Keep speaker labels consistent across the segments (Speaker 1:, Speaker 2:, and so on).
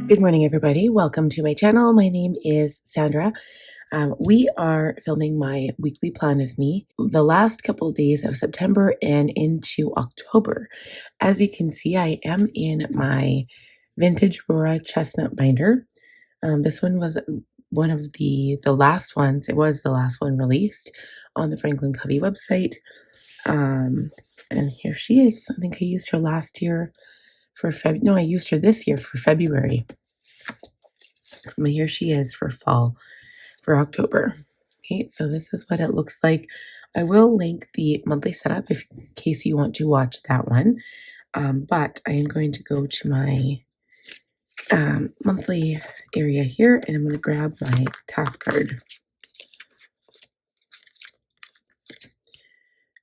Speaker 1: Good morning, everybody. Welcome to my channel. My name is Sandra. We are filming my weekly plan with me the last couple of days of September and into October. As you can see, I am in my Vintage Aurora Chestnut binder. This one was one of the last ones. It was the last one released on the Franklin Covey website. And here she is. I think I used her last year for no, I used her this year for February. But here she is for fall, for October. Okay, so this is what it looks like. I will link the monthly setup in case you want to watch that one. But I am going to go to my monthly area here, and I'm going to grab my task card.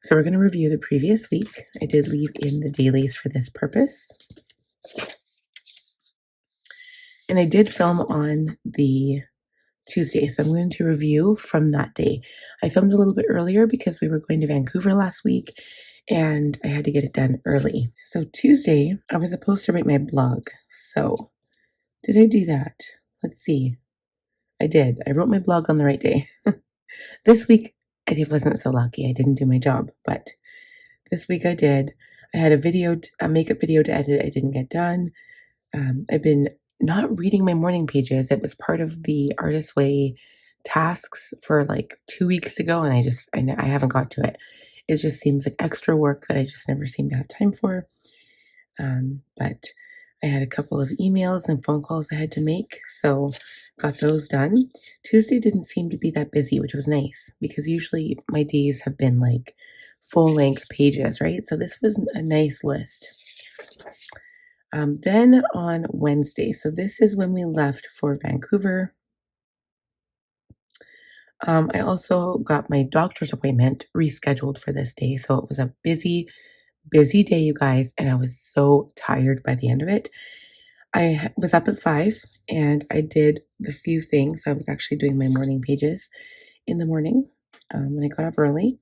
Speaker 1: So we're going to review the previous week. I did leave in the dailies for this purpose. And I did film on the Tuesday, so I'm going to review from that day. I filmed a little bit earlier because we were going to Vancouver last week and I had to get it done early. So Tuesday, I was supposed to write my blog. So did I do that? Let's see. I did. I wrote my blog on the right day. This week, I wasn't so lucky. I didn't do my job, but this week I did. I had a makeup video to edit. I didn't get done. I've been not reading my morning pages. It was part of the Artist Way tasks for like 2 weeks ago, and I haven't got to it. It just seems like extra work that I just never seem to have time for. But I had a couple of emails and phone calls I had to make, so got those done. Tuesday didn't seem to be that busy, which was nice because usually my days have been like full-length pages, right? So this was a nice list. Then on Wednesday, so this is when we left for Vancouver. I also got my doctor's appointment rescheduled for this day. So it was a busy, busy day, you guys, and I was so tired by the end of it. I was up at 5 and I did the few things. I was actually doing my morning pages in the morning when I got up early.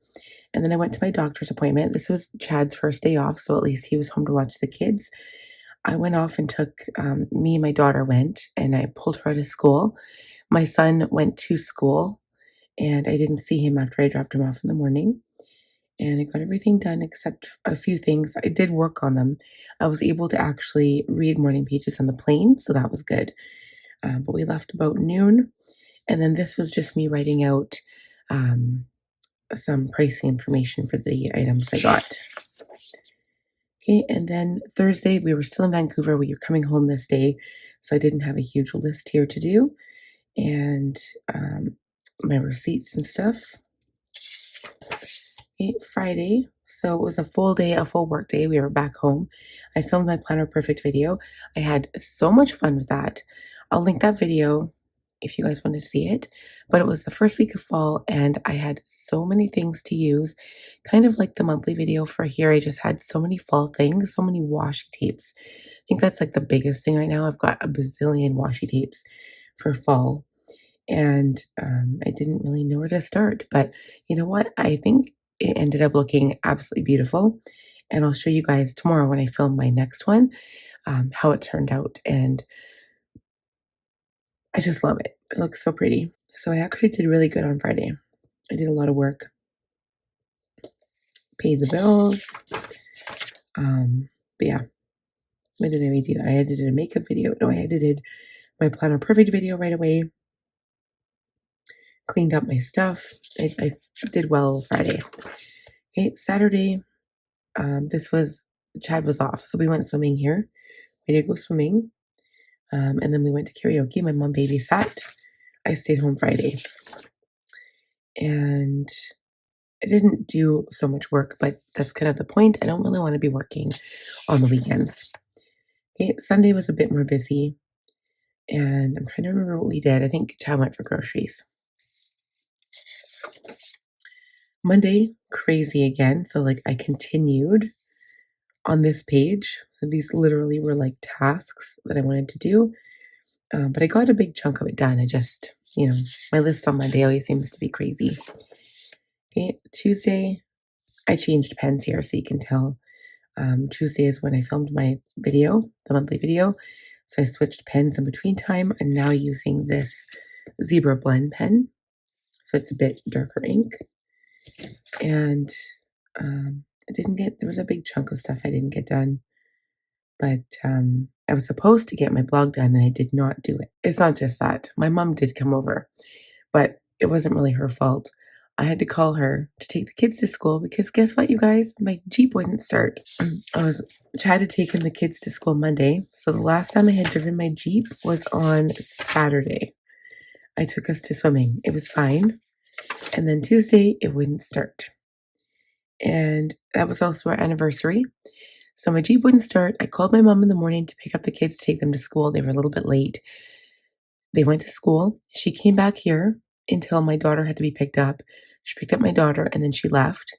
Speaker 1: And then I went to my doctor's appointment. This was Chad's first day off, so at least he was home to watch the kids. I went off and took, me and my daughter went, and I pulled her out of school. My son went to school, and I didn't see him after I dropped him off in the morning. And I got everything done except a few things. I did work on them. I was able to actually read morning pages on the plane, so that was good. But we left about noon, and then this was just me writing out some pricing information for the items I got. Okay, and then Thursday, we were still in Vancouver. We were coming home this day, so I didn't have a huge list here to do. And my receipts and stuff. Okay, Friday, so it was a full day, a full work day. We were back home. I filmed my Planner Perfect video. I had so much fun with that. I'll link that video if you guys want to see it. But it was the first week of fall, and I had so many things to use. Kind of like the monthly video for here, I just had so many fall things, so many washi tapes. I think that's like the biggest thing right now. I've got a bazillion washi tapes for fall, and I didn't really know where to start. But you know what? I think it ended up looking absolutely beautiful, and I'll show you guys tomorrow when I film my next one how it turned out. And I just love it. It looks so pretty. So I actually did really good on Friday. I did a lot of work. Paid the bills. But yeah. What did I do? I edited a makeup video. No, I edited my Planner Perfect video right away. Cleaned up my stuff. I did well Friday. Okay, Saturday. Chad was off. So we went swimming here. We did go swimming. And then we went to karaoke. My mom babysat. I stayed home Friday. And I didn't do so much work, but that's kind of the point. I don't really want to be working on the weekends. Okay, Sunday was a bit more busy. And I'm trying to remember what we did. I think Chad went for groceries. Monday, crazy again. So like I continued on this page. These literally were like tasks that I wanted to do. But I got a big chunk of it done. I just, my list on Monday always seems to be crazy. Okay, Tuesday, I changed pens here so you can tell. Tuesday is when I filmed my video, the monthly video. So I switched pens in between time and now using this Zebra Blend pen. So it's a bit darker ink. And I didn't get, there was a big chunk of stuff I didn't get done. But I was supposed to get my blog done and I did not do it. It's not just that. My mom did come over, but it wasn't really her fault. I had to call her to take the kids to school because guess what, you guys? My Jeep wouldn't start. I had taken the kids to school Monday. So the last time I had driven my Jeep was on Saturday. I took us to swimming. It was fine. And then Tuesday, it wouldn't start. And that was also our anniversary. So my Jeep wouldn't start. I called my mom in the morning to pick up the kids, take them to school. They were a little bit late. They went to school. She came back here until my daughter had to be picked up. She picked up my daughter and then she left.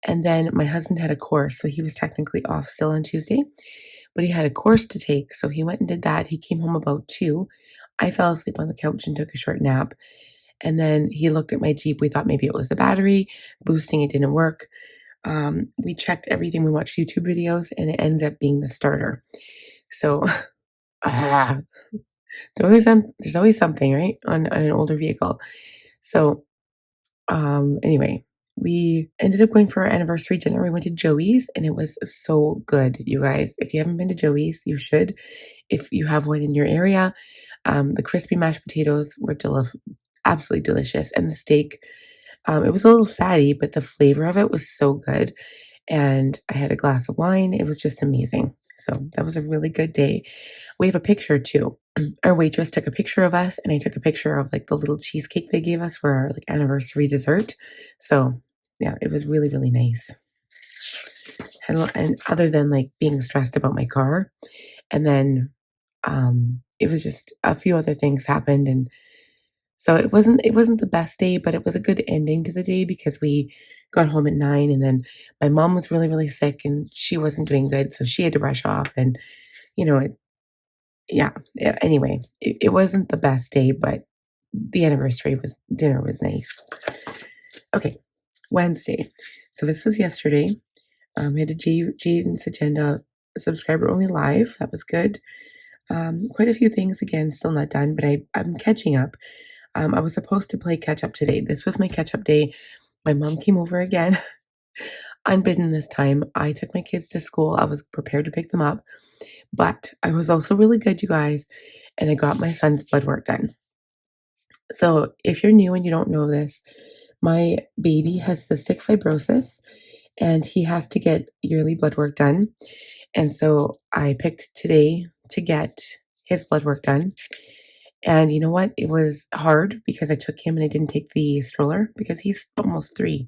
Speaker 1: And then my husband had a course, so he was technically off still on Tuesday, but he had a course to take. So he went and did that. He came home about 2. I fell asleep on the couch and took a short nap. And then he looked at my Jeep. We thought maybe it was the battery. Boosting it didn't work. We checked everything. We watched YouTube videos and it ended up being the starter. So there's always something, right? On an older vehicle. So anyway, we ended up going for our anniversary dinner. We went to Joey's and it was so good, you guys. If you haven't been to Joey's, you should. If you have one in your area, the crispy mashed potatoes were absolutely delicious. And the steak, it was a little fatty, but the flavor of it was so good. And I had a glass of wine. It was just amazing. So that was a really good day. We have a picture too. Our waitress took a picture of us and I took a picture of like the little cheesecake they gave us for our like anniversary dessert. So yeah, it was really, really nice. And other than like being stressed about my car, and then it was just a few other things happened, and so it wasn't the best day, but it was a good ending to the day because we got home at 9 and then my mom was really, really sick and she wasn't doing good. So she had to rush off and, you know, anyway, it wasn't the best day, but the dinner was nice. Okay. Wednesday. So this was yesterday. I had a Jaden's Agenda subscriber only live. That was good. Quite a few things again, still not done, but I'm catching up. I was supposed to play catch up today. This was my catch up day. My mom came over again, unbidden this time. I took my kids to school. I was prepared to pick them up, but I was also really good, you guys, and I got my son's blood work done. So if you're new and you don't know this, my baby has cystic fibrosis and he has to get yearly blood work done. And so I picked today to get his blood work done. And you know what? It was hard because I took him and I didn't take the stroller because he's almost 3.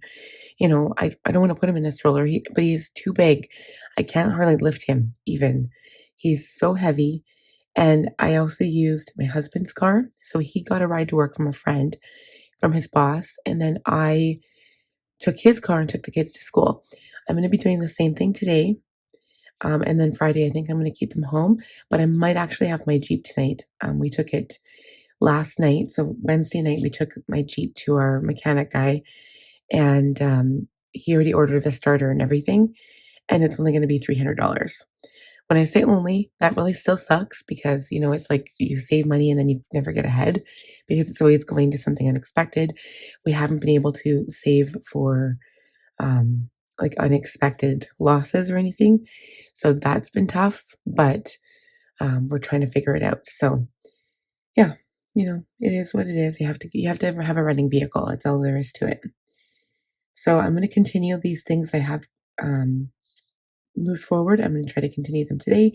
Speaker 1: You know, I don't want to put him in a stroller, but he's too big. I can't hardly lift him even. He's so heavy. And I also used my husband's car. So he got a ride to work from a friend, from his boss. And then I took his car and took the kids to school. I'm going to be doing the same thing today. And then Friday, I think I'm going to keep them home. But I might actually have my Jeep tonight. We took it last night. So Wednesday night, we took my Jeep to our mechanic guy. And he already ordered a starter and everything. And it's only going to be $300. When I say only, that really still sucks because, you know, it's like you save money and then you never get ahead because it's always going to something unexpected. We haven't been able to save for like unexpected losses or anything. So that's been tough, but we're trying to figure it out. So yeah, you know, it is what it is. You have to have a running vehicle. That's all there is to it. So I'm going to continue these things I have moved forward. I'm going to try to continue them today.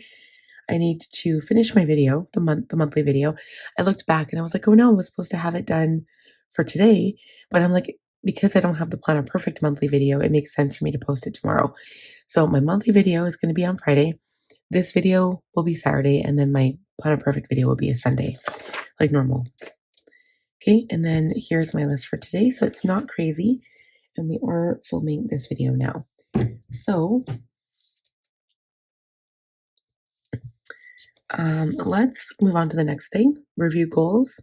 Speaker 1: I need to finish my video, the monthly video. I looked back and I was like, oh no, I was supposed to have it done for today. But I'm like, because I don't have the Planner Perfect monthly video, it makes sense for me to post it tomorrow. So my monthly video is going to be on Friday. This video will be Saturday, and then my Planner Perfect video will be a Sunday, like normal. Okay, and then here's my list for today. So it's not crazy, and we are filming this video now. So let's move on to the next thing, review goals.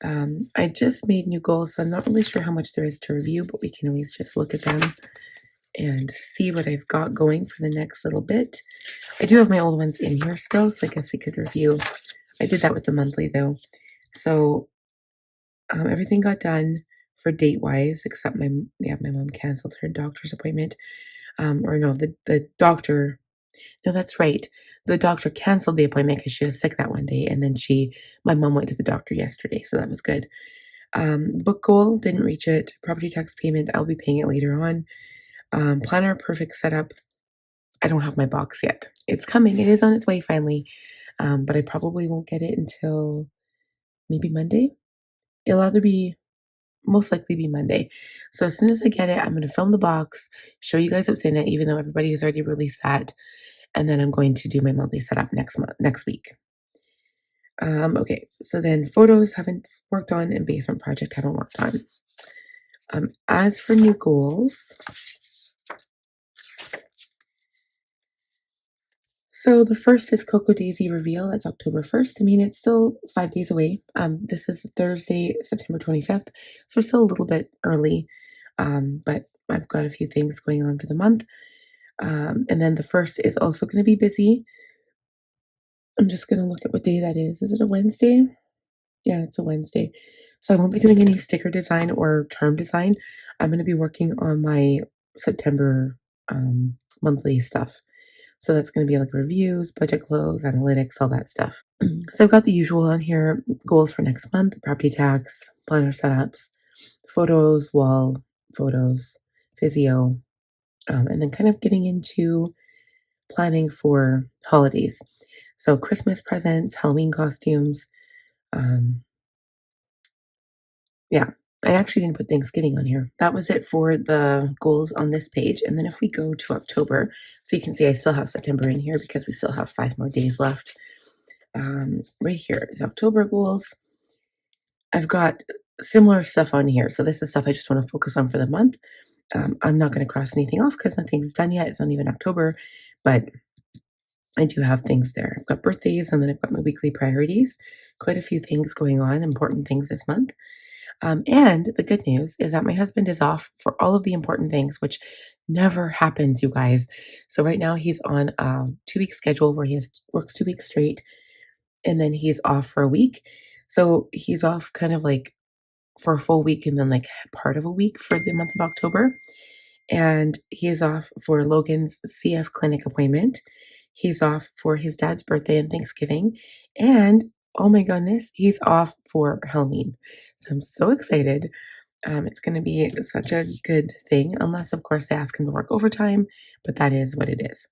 Speaker 1: I just made new goals, so I'm not really sure how much there is to review, but we can always just look at them and see what I've got going for the next little bit. I do have my old ones in here still, so I guess we could review. I did that with the monthly though. So everything got done for date wise, except my mom canceled her doctor's appointment. Or no, the doctor. No, that's right. The doctor canceled the appointment because she was sick that one day, and then my mom went to the doctor yesterday, so that was good. Book goal, didn't reach it. Property tax payment, I'll be paying it later on. Planner perfect setup. I don't have my box yet. It's coming. It is on its way finally, but I probably won't get it until maybe Monday. It'll either be most likely be Monday. So as soon as I get it, I'm going to film the box, show you guys what's in it, even though everybody has already released that. And then I'm going to do my monthly setup next week. Okay, so then photos haven't worked on and basement project haven't worked on. As for new goals, so the first is Cocoa Daisy reveal. It's October 1st. I mean, it's still 5 days away. This is Thursday, September 25th. So we're still a little bit early, but I've got a few things going on for the month. And then the first is also going to be busy. I'm just going to look at what day that is. Is it a Wednesday? Yeah, it's a Wednesday. So I won't be doing any sticker design or term design. I'm going to be working on my September monthly stuff. So that's going to be like reviews, budget close, analytics, all that stuff. So I've got the usual on here, goals for next month, property tax, planner setups, photos, wall photos, physio, and then kind of getting into planning for holidays. So Christmas presents, Halloween costumes. Yeah, I actually didn't put Thanksgiving on here. That was it for the goals on this page. And then if we go to October, so you can see I still have September in here because we still have 5 more days left. Right here is October goals. I've got similar stuff on here. So this is stuff I just want to focus on for the month. I'm not going to cross anything off because nothing's done yet. It's not even October, but I do have things there. I've got birthdays and then I've got my weekly priorities. Quite a few things going on, important things this month. And the good news is that my husband is off for all of the important things, which never happens, you guys. So right now he's on a 2-week schedule where works 2 weeks straight, and then he's off for a week. So he's off kind of like for a full week and then like part of a week for the month of October. And he is off for Logan's CF clinic appointment. He's off for his dad's birthday and Thanksgiving. And oh my goodness, he's off for Halloween. So I'm so excited. It's going to be such a good thing, unless, of course, they ask him to work overtime, but that is what it is.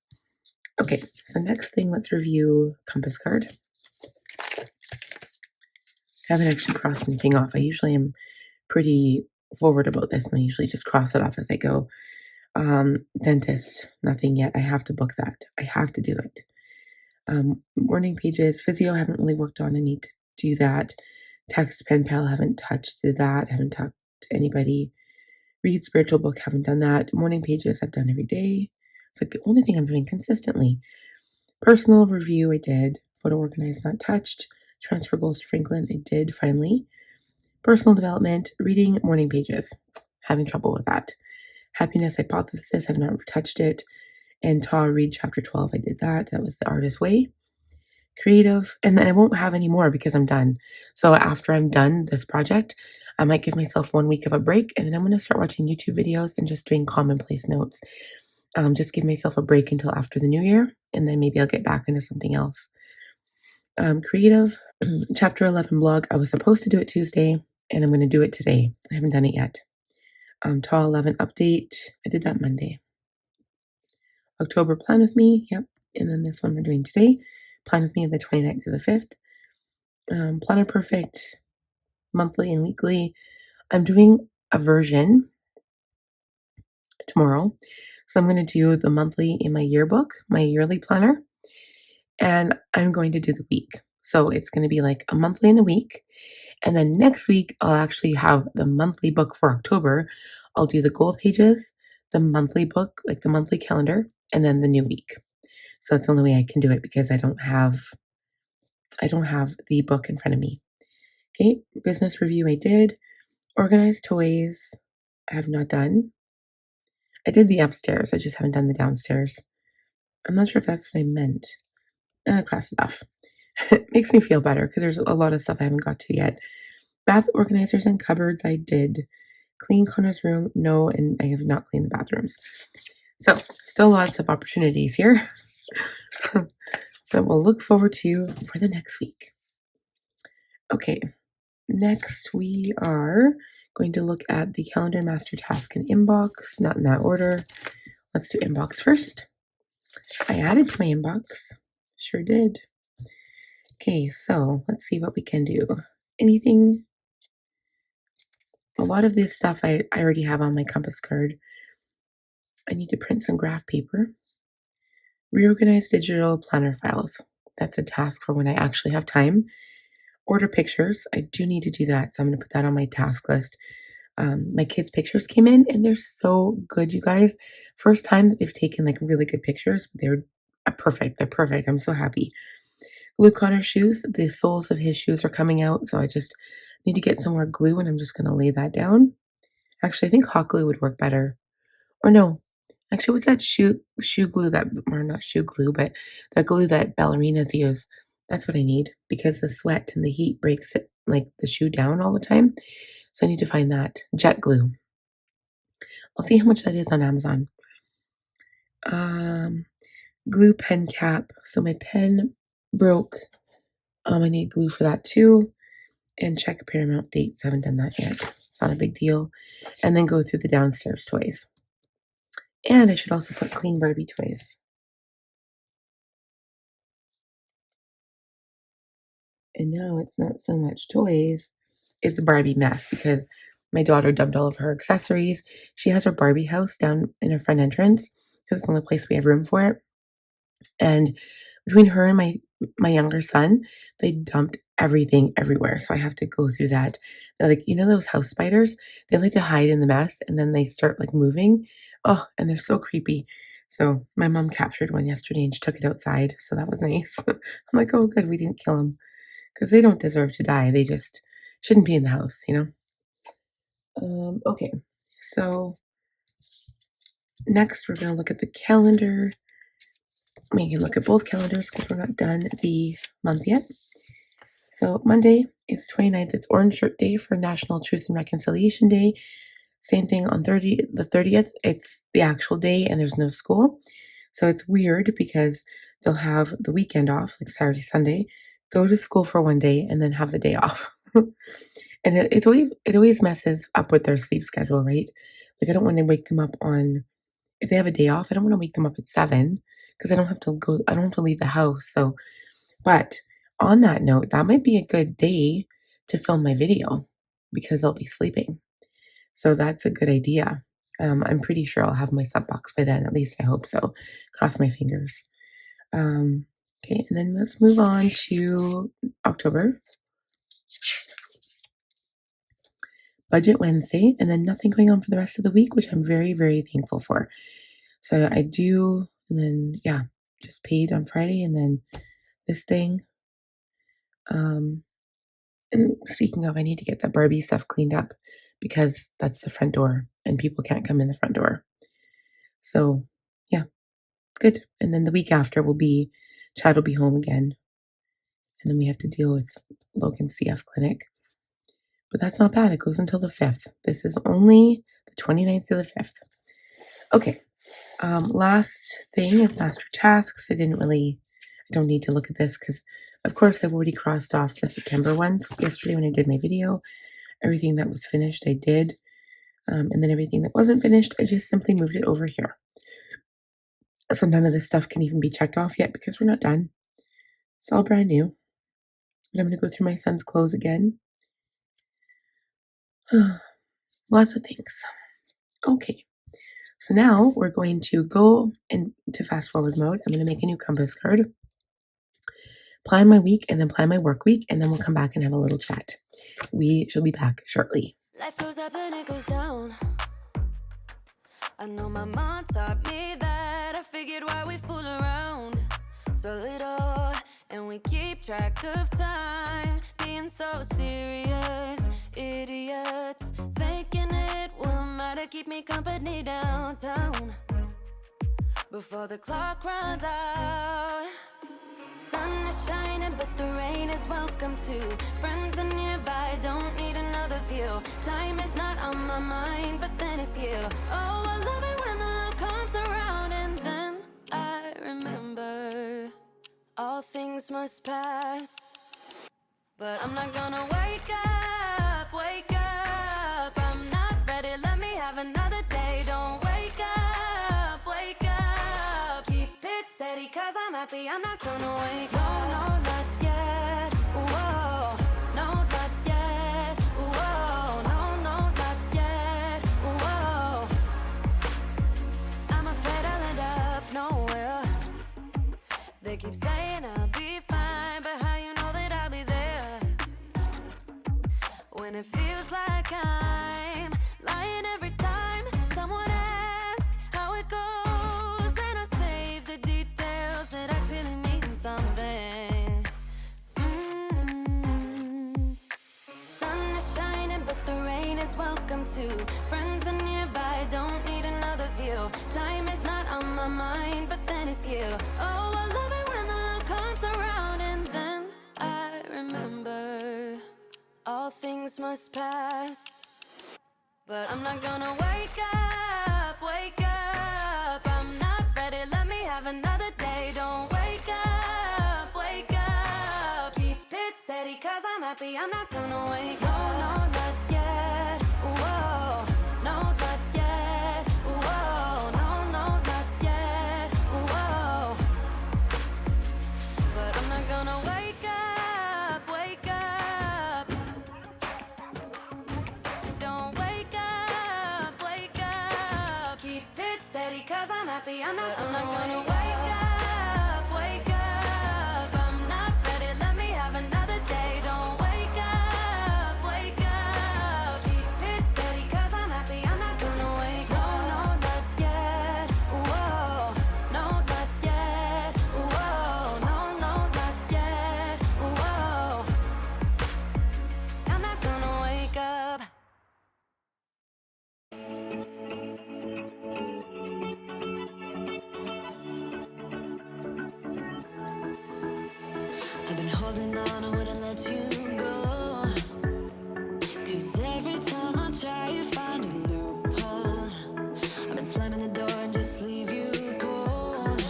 Speaker 1: Okay, so next thing, let's review compass card. I haven't actually crossed anything off. I usually am pretty forward about this, and I usually just cross it off as I go. Dentist, nothing yet. I have to book that. I have to do it. Morning pages, physio, haven't really worked on. I need to do that. Text pen pal, haven't touched that. Haven't talked to anybody. Read spiritual book, haven't done that. Morning pages, I've done every day. It's like the only thing I'm doing consistently. Personal review, I did. Photo organize, not touched. Transfer goals to Franklin, I did finally. Personal development, reading morning pages, having trouble with that. Happiness hypothesis, I've not touched it. And read chapter 12, I did that. That was the artist way. Creative, and then I won't have any more because I'm done. So after I'm done this project, I might give myself 1 week of a break, and then I'm going to start watching YouTube videos and just doing commonplace notes. Just give myself a break until after the new year, and then maybe I'll get back into something else. Creative, chapter 11 blog. I was supposed to do it Tuesday, and I'm going to do it today. I haven't done it yet. TAW 11 update. I did that Monday. October plan with me. Yep. And then this one we're doing today. Plan with me the 29th to the 5th. Planner Perfect, monthly and weekly. I'm doing a version tomorrow. So I'm going to do the monthly in my yearbook, my yearly planner, and I'm going to do the week. So it's going to be like a monthly and a week. And then next week, I'll actually have the monthly book for October. I'll do the goal pages, the monthly book, like the monthly calendar, and then the new week. So that's the only way I can do it because I don't have the book in front of me. Okay, business review I did. Organized toys I have not done. I did the upstairs. I just haven't done the downstairs. I'm not sure if that's what I meant. Cross it off. It makes me feel better because there's a lot of stuff I haven't got to yet. Bath organizers and cupboards, I did. Clean Connor's room, no, and I have not cleaned the bathrooms. So, still lots of opportunities here that we'll look forward to for the next week. Okay, next we are going to look at the calendar, master task, and inbox, not in that order. Let's do inbox first. I added to my inbox. Sure did. Okay, so let's see what we can do. Anything? A lot of this stuff I already have on my compass card. I need to print some graph paper. Reorganize digital planner files. That's a task for when I actually have time. Order pictures. I do need to do that, so I'm going to put that on my task list. My kids' pictures came in, and they're so good, you guys. First time that they've taken like really good pictures. They're perfect. They're perfect. I'm so happy. Glue Connor's shoes. The soles of his shoes are coming out, so I just need to get some more glue, and I'm just going to lay that down. Actually, I think hot glue would work better. Or no, actually, what's that shoe glue that, or not shoe glue, but that glue that ballerinas use? That's what I need because the sweat and the heat breaks it like the shoe down all the time. So I need to find that jet glue. I'll see how much that is on Amazon. Glue pen cap. So my pen broke. I need glue for that too. And check Paramount dates. I haven't done that yet. It's not a big deal. And then go through the downstairs toys. And I should also put clean Barbie toys. And now it's not so much toys, it's a Barbie mess because my daughter dumped all of her accessories. She has her Barbie house down in her front entrance because it's the only place we have room for it. And between her and my younger son, they dumped everything everywhere. So I have to go through that. They're like, you know those house spiders? They like to hide in the mess and then they start like moving. Oh, and they're so creepy. So my mom captured one yesterday and she took it outside. So that was nice. I'm like, oh good, we didn't kill him. Because they don't deserve to die. They just shouldn't be in the house, you know? Okay, so next we're going to look at the calendar. We can look at both calendars because we're not done the month yet. So Monday is 29th. It's Orange Shirt Day for National Truth and Reconciliation Day. Same thing on the 30th. It's the actual day and there's no school. So it's weird because they'll have the weekend off, like Saturday, Sunday, go to school for one day and then have the day off. And it always messes up with their sleep schedule, right? Like I don't want to wake them up if they have a day off, I don't want to wake them up at 7 because I don't have to leave the house. So, but on that note, that might be a good day to film my video because I'll be sleeping. So that's a good idea. I'm pretty sure I'll have my sub box by then. At least I hope so. Cross my fingers. Okay, and then let's move on to October. Budget Wednesday, and then nothing going on for the rest of the week, which I'm very, very thankful for. So I do, and then, yeah, just paid on Friday, and then this thing. And speaking of, I need to get the Barbie stuff cleaned up because that's the front door, and people can't come in the front door. So, yeah, good. And then the week after Chad will be home again. And then we have to deal with Logan's CF clinic. But that's not bad. It goes until the 5th. This is only the 29th to the 5th. Okay. Last thing is master tasks. I don't need to look at this because, of course, I've already crossed off the September ones yesterday when I did my video. Everything that was finished, I did. And then everything that wasn't finished, I just simply moved it over here. So none of this stuff can even be checked off yet because we're not done. It's all brand new. But I'm going to go through my son's clothes again. Lots of things. Okay. So now we're going to go into fast forward mode. I'm going to make a new compass card, plan my week, and then plan my work week, and then we'll come back and have a little chat. We shall be back shortly.
Speaker 2: Life goes up and it goes down. I know my mom taught me that. I figured why we fool around so little, and we keep track of time, being so serious. Idiots thinking it will matter to keep me company downtown before the clock runs out. Sun is shining, but the rain is welcome too. Friends are nearby, don't need another view. Time is not on my mind, but then it's you. Oh, I love it when the love comes around, and then I remember all things must pass. But I'm not gonna wake up, wake up. I'm not ready, let me have another day. Don't wake up, wake up. Keep it steady, cause I'm happy, I'm not gonna wake up. No, no, not yet, whoa. No, not yet, whoa. No, no, not yet, whoa. I'm afraid I'll end up nowhere. They keep saying I'll be fine, but how you know that I'll be there when it feels like I'm lying every time someone asks how it goes, and I save the details that actually mean something. Sun is shining, but the rain is welcome too. Friends are nearby, don't need another view. Time is not on my mind, but then it's you. Oh, I love it when the love comes around, and then I remember all things must pass. But I'm not gonna wake up, wake up. I'm not ready, let me have another day. Don't wake up, wake up. Keep it steady, cause I'm happy, I'm not gonna wake up. No, no, not yet, whoa. No, not yet, whoa. No, no, not yet, whoa. But I'm not gonna wake up, wake up. Don't wake up, wake up. Keep it steady, cause I'm happy, I'm not gonna wake up, wake up. I'm not ready, let me have another day. Don't wake up, wake up. Keep it steady, cause I'm happy, I'm not gonna wake up. No, no, not yet, whoa. No, not yet, whoa. No, no, not yet, whoa. I'm not gonna wake up. I've been holding on, I wouldn't let you go. Cause every time I try, you find a loophole. I've been slamming the door and just leave you cold.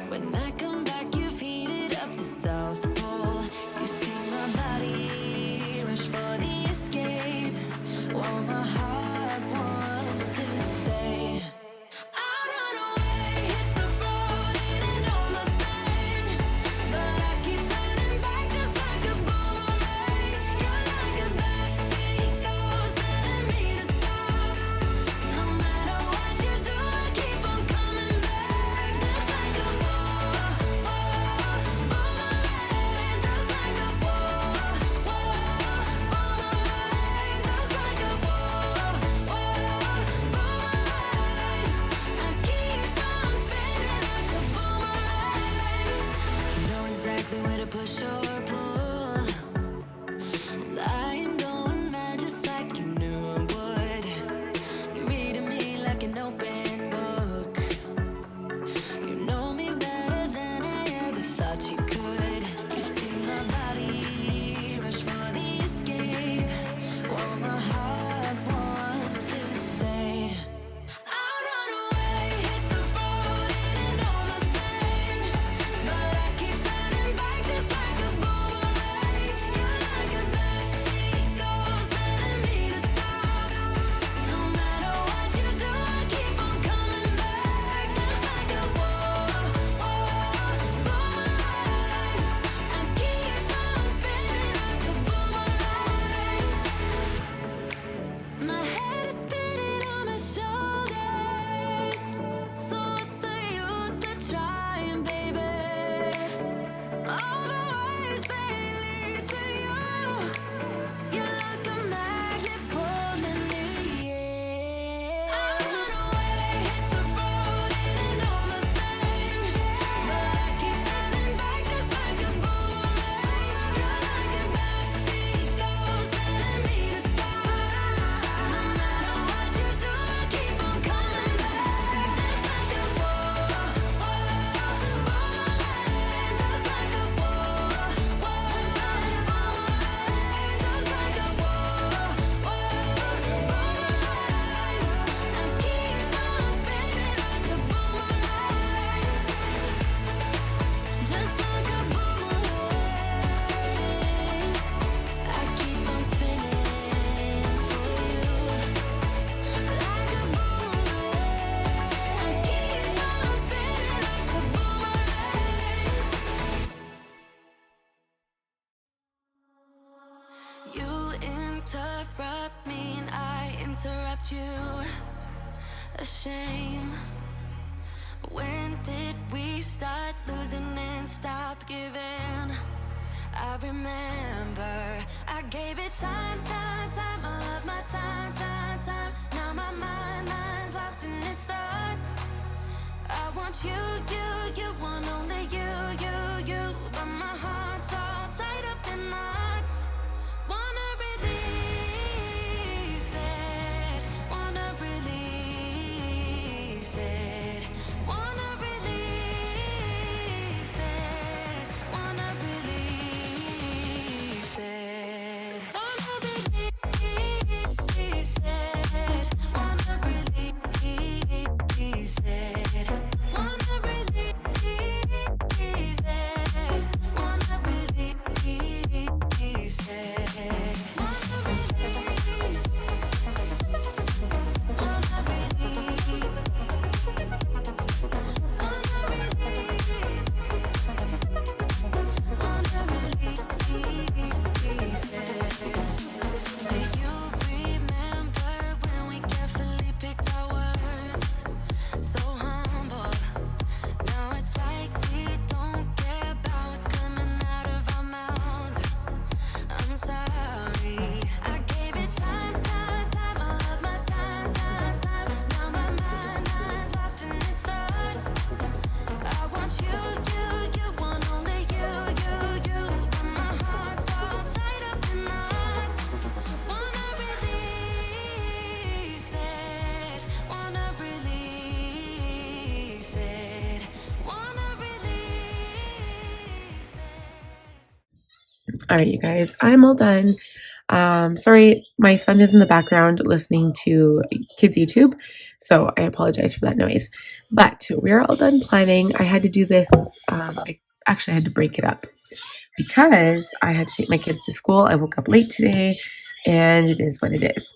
Speaker 2: When I come back, you've heated up the South Pole. You see my body rush for the escape, while my heart wants to stay. I run away, hit the road, and I know my stain. But I keep turning back just like a boomerang. You're like a backseat ghost telling me to stop. No matter what you do, I keep on coming back. Just like a boomerang. Just like a boomerang. Just like a interrupt you. A shame. When did we start losing and stop giving? I remember I gave it time, all of my time. Now my mind's lost in its thoughts. I want you want only you. But my heart's all tied up in knots. Wanna release it, wanna release it, wanna release it, wanna release it, wanna release it, wanna release it, wanna release it, wanna release it.
Speaker 1: All right, you guys, I'm all done. Sorry, my son is in the background listening to kids YouTube, so I apologize for that noise. But we're all done planning. I had to do this. I actually had to break it up because I had to take my kids to school. I woke up late today, and it is what it is.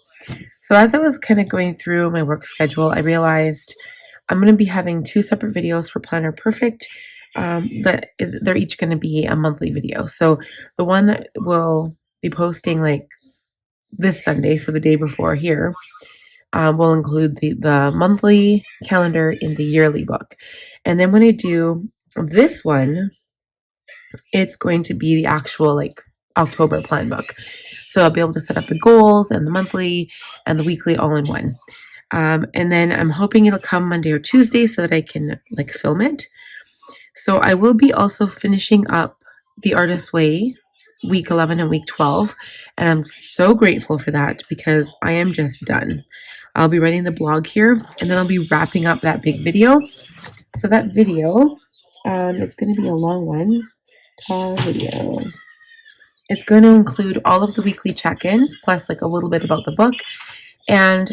Speaker 1: So as I was kind of going through my work schedule, I realized I'm going to be having 2 separate videos for Planner Perfect. They're each going to be a monthly video. So the one that will be posting like this Sunday, so the day before here, will include the monthly calendar in the yearly book. And then when I do this one, it's going to be the actual like October plan book. So I'll be able to set up the goals and the monthly and the weekly all in one. And then I'm hoping it'll come Monday or Tuesday so that I can like film it. So I will be also finishing up The Artist's Way, week 11 and week 12. And I'm so grateful for that because I am just done. I'll be writing the blog here and then I'll be wrapping up that big video. So that video, it's going to be a long one. Video. It's going to include all of the weekly check-ins plus like a little bit about the book and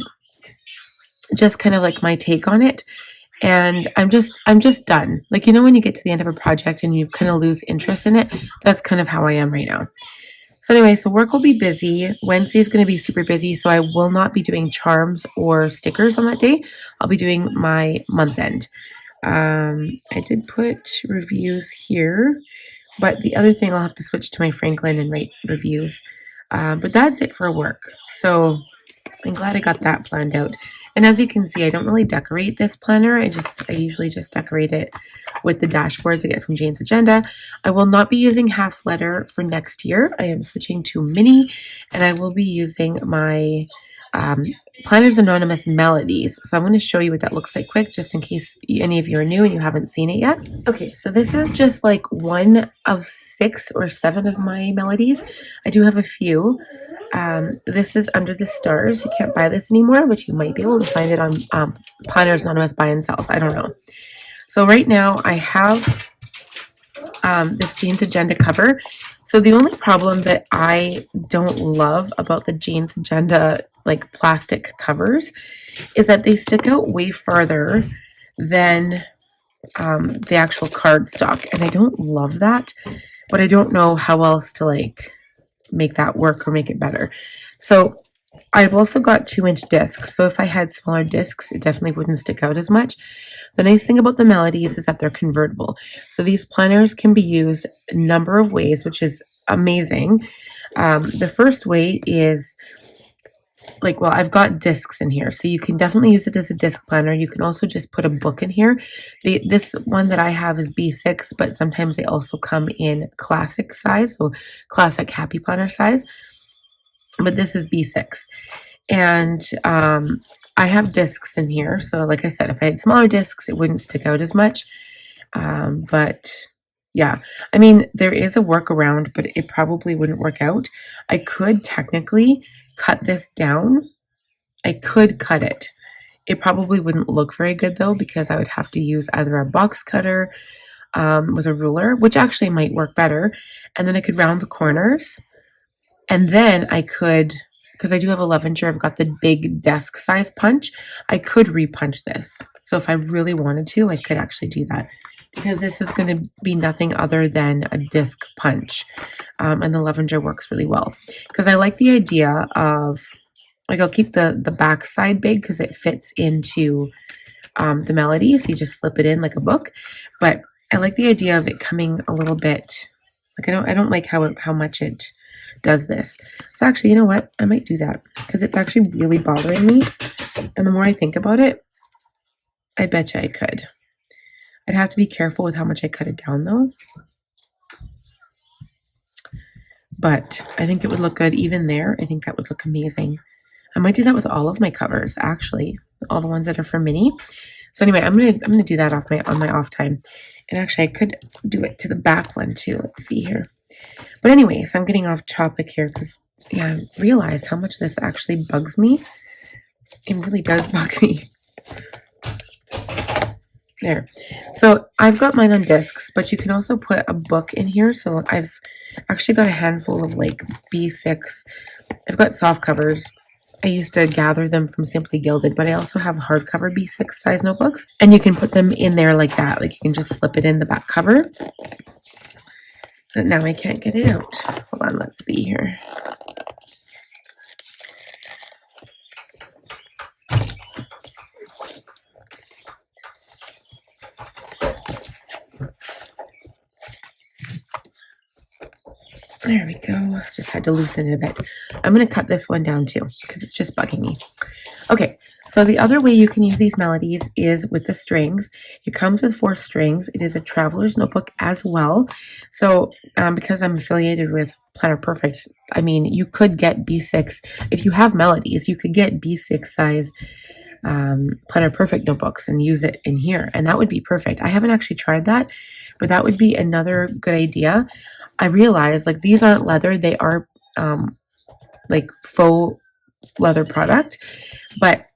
Speaker 1: just kind of like my take on it. And I'm just done. Like, you know, when you get to the end of a project and you kind of lose interest in it, that's kind of how I am right now. So anyway, so work will be busy. Wednesday is going to be super busy, so I will not be doing charms or stickers on that day. I'll be doing my month end. I did put reviews here, but the other thing I'll have to switch to my Franklin and write reviews. But that's it for work. So I'm glad I got that planned out. And as you can see, I don't really decorate this planner. I usually just decorate it with the dashboards I get from Jane's Agenda. I will not be using half letter for next year. I am switching to mini, and I will be using my Planners Anonymous Melodies. So I'm going to show you what that looks like quick, just in case any of you are new and you haven't seen it yet. Okay, so this is just like 1 of 6 or 7 of my melodies. I do have a few. This is Under the Stars. You can't buy this anymore, but you might be able to find it on Planners Anonymous buy and sells. I don't know. So right now I have this Jane's Agenda cover. So the only problem that I don't love about the Jane's Agenda like plastic covers is that they stick out way farther than the actual cardstock, and I don't love that, but I don't know how else to like make that work or make it better. So I've also got 2-inch discs, so if I had smaller discs it definitely wouldn't stick out as much. The nice thing about the melodies is that they're convertible, so these planners can be used a number of ways, which is amazing. The first way is like, well, I've got discs in here, so you can definitely use it as a disc planner. You can also just put a book in here. This one that I have is B6, but sometimes they also come in classic size, so classic happy planner size. But this is B6. And I have discs in here. So like I said, if I had smaller discs, it wouldn't stick out as much. But yeah, I mean, there is a workaround, but it probably wouldn't work out. I could technically cut this down. I could cut it. It probably wouldn't look very good though, because I would have to use either a box cutter with a ruler, which actually might work better. And then I could round the corners. And then I could, because I do have a Levenger, I've got the big desk size punch. I could repunch this. So if I really wanted to, I could actually do that, because this is going to be nothing other than a disc punch. And the Levenger works really well, because I like the idea of, like, I'll keep the back side big because it fits into the melody. So you just slip it in like a book. But I like the idea of it coming a little bit, like, I don't like how much it does this. So actually, you know what? I might do that, because it's actually really bothering me. And the more I think about it, I bet you I could. I'd have to be careful with how much I cut it down though. But I think it would look good even there. I think that would look amazing. I might do that with all of my covers, actually, all the ones that are for Minnie. So anyway, I'm gonna do that on my off time. And actually, I could do it to the back one too. Let's see here. But anyway, so I'm getting off topic here, because yeah, I realized how much this actually bugs me. It really does bug me. There. So I've got mine on discs, but you can also put a book in here. So I've actually got a handful of like B6. I've got soft covers. I used to gather them from Simply Gilded, but I also have hardcover B6 size notebooks, and you can put them in there like that. Like, you can just slip it in the back cover. But now I can't get it out. Hold on, let's see here. There we go. Just had to loosen it a bit. I'm going to cut this one down too, because it's just bugging me. Okay, so the other way you can use these melodies is with the strings. It comes with 4 strings. It is a traveler's notebook as well. So because I'm affiliated with Planner Perfect, I mean, you could get B6. If you have melodies, you could get B6 size Planner Perfect notebooks and use it in here, and that would be perfect. I haven't actually tried that, but that would be another good idea. I realize, like, these aren't leather, they are like faux leather product, but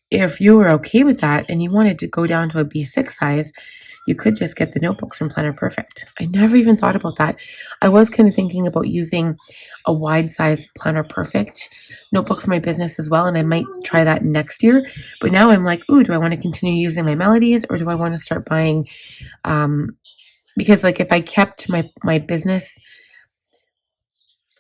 Speaker 1: if you were okay with that and you wanted to go down to a B6 size, you could just get the notebooks from Planner Perfect. I never even thought about that. I was kind of thinking about using a wide size Planner Perfect notebook for my business as well, and I might try that next year. But now I'm like, ooh, do I want to continue using my melodies, or do I want to start buying, because like if I kept my business,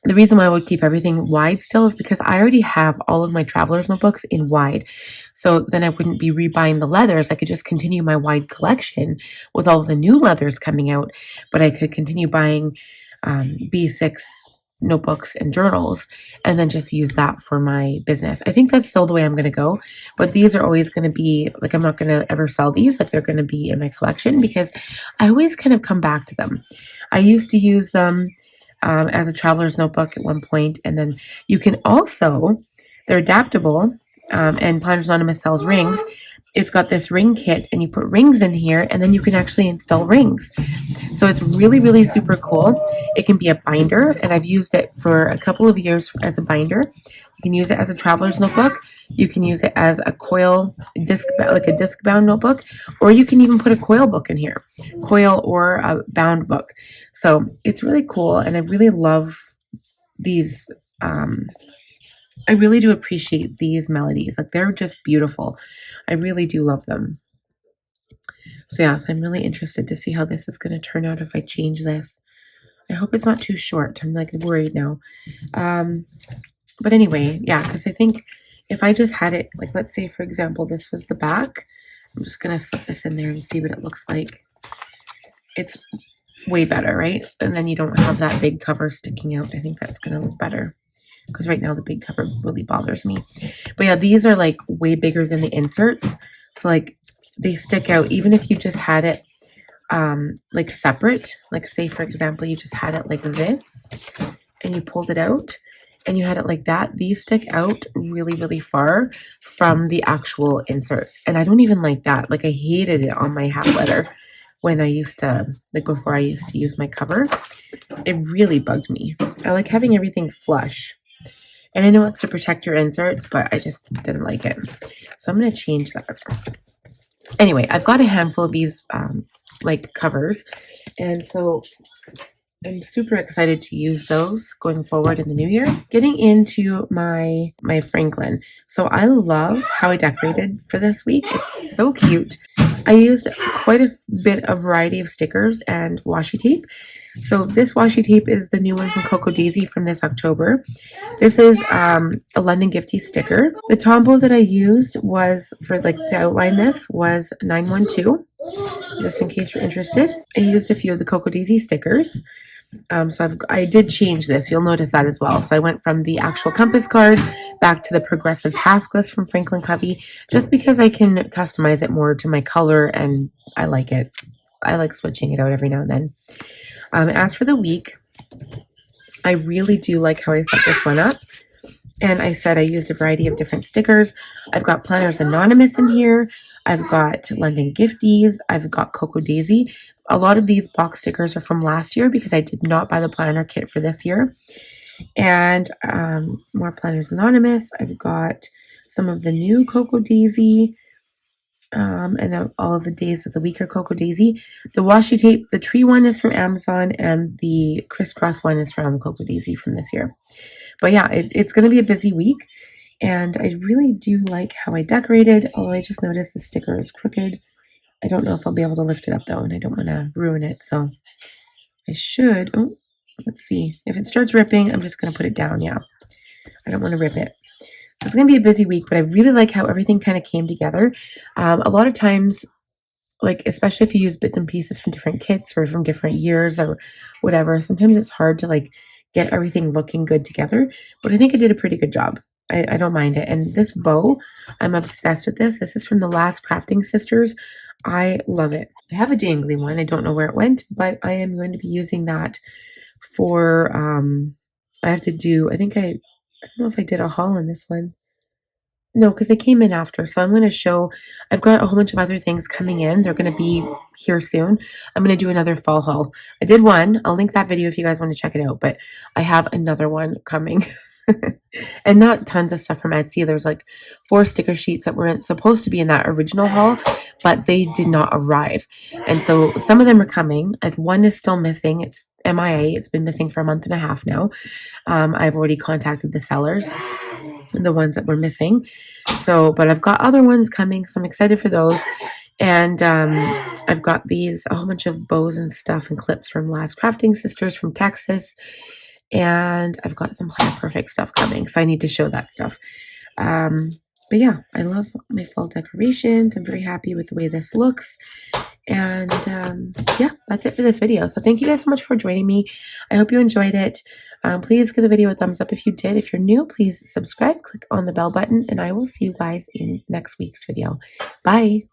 Speaker 1: the reason why I would keep everything wide still is because I already have all of my traveler's notebooks in wide. So then I wouldn't be rebuying the leathers. I could just continue my wide collection with all the new leathers coming out, but I could continue buying B6 notebooks and journals, and then just use that for my business. I think that's still the way I'm going to go, but these are always going to be, like, I'm not going to ever sell these. Like, they're going to be in my collection because I always kind of come back to them. I used to use them as a traveler's notebook at one point, and then you can also, they're adaptable, and Planners Anonymous sells rings. It's got this ring kit, and you put rings in here, and then you can actually install rings. So it's really, really super cool. It can be a binder, and I've used it for a couple of years as a binder. You can use it as a traveler's notebook. You can use it as a coil disc, like a disc bound notebook, or you can even put a coil book in here, coil or a bound book. So it's really cool, and I really love these. I really do appreciate these melodies. Like, they're just beautiful. I really do love them. So yeah, so I'm really interested to see how this is going to turn out if I change this. I hope it's not too short. I'm like worried now. But anyway, yeah, because I think if I just had it, like, let's say, for example, this was the back. I'm just going to slip this in there and see what it looks like. It's way better, right? And then you don't have that big cover sticking out. I think that's going to look better. because right now the big cover really bothers me. But yeah, these are like way bigger than the inserts. So like they stick out even if you just had it like separate. Like say for example, you just had it like this and you pulled it out and you had it like that. These stick out really, really far from the actual inserts. And I don't even like that. Like I hated it on my half letter when I used to, like before I used to use my cover. It really bugged me. I like having everything flush. And I know it's to protect your inserts, but I just didn't like it. So I'm going to change that. Anyway, I've got a handful of these like covers. And so I'm super excited to use those going forward in the new year. Getting into my Franklin. So I love how I decorated for this week. It's so cute. I used quite a bit of variety of stickers and washi tape. So this washi tape is the new one from Coco Daisy from this October. This is a London Gifty sticker. The Tombow that I used was for like to outline this was 912. Just in case you're interested. I used a few of the Coco Daisy stickers. So I did change this. You'll notice that as well. So I went from the actual compass card back to the progressive task list from Franklin Covey, just because I can customize it more to my color and I like it. I like switching it out every now and then. As for the week, I really do like how I set this one up. And I said I used a variety of different stickers. I've got Planners Anonymous in here. I've got London Gifties. I've got Coco Daisy. A lot of these box stickers are from last year because I did not buy the planner kit for this year. And more Planners Anonymous. I've got some of the new Coco Daisy. And all of the days of the week are Coco Daisy. The washi tape, the tree one is from Amazon, and the crisscross one is from Coco Daisy from this year. But yeah, it's going to be a busy week. And I really do like how I decorated, although I just noticed the sticker is crooked. I don't know if I'll be able to lift it up though, and I don't want to ruin it. So I should, oh, let's see. If it starts ripping, I'm just going to put it down. Yeah, I don't want to rip it. So it's going to be a busy week, but I really like how everything kind of came together. A lot of times, like, especially if you use bits and pieces from different kits or from different years or whatever, sometimes it's hard to like get everything looking good together. But I think I did a pretty good job. I don't mind it. And this bow, I'm obsessed with this. This is from the last Crafting Sisters. I love it. I have a dangly one. I don't know where it went, but I am going to be using that for, I have to do, I don't know if I did a haul in this one. No, because they came in after. So I'm going to show, I've got a whole bunch of other things coming in. They're going to be here soon. I'm going to do another fall haul. I did one. I'll link that video if you guys want to check it out. But I have another one coming. And not tons of stuff from Etsy. There's like 4 sticker sheets that weren't supposed to be in that original haul, but they did not arrive. And so some of them are coming. One is still missing. It's MIA. It's been missing for a month and a half now. I've already contacted the sellers, the ones that were missing. So, but I've got other ones coming, so I'm excited for those. And I've got a whole bunch of bows and stuff and clips from Last Crafting Sisters from Texas. And I've got some Planet Perfect stuff coming, so I need to show that stuff. But yeah, I love my fall decorations. I'm very happy with the way this looks. And yeah, that's it for this video. So thank you guys so much for joining me. I hope you enjoyed it. Please give the video a thumbs up if you did. If you're new, please subscribe, click on the bell button, and I will see you guys in next week's video. Bye.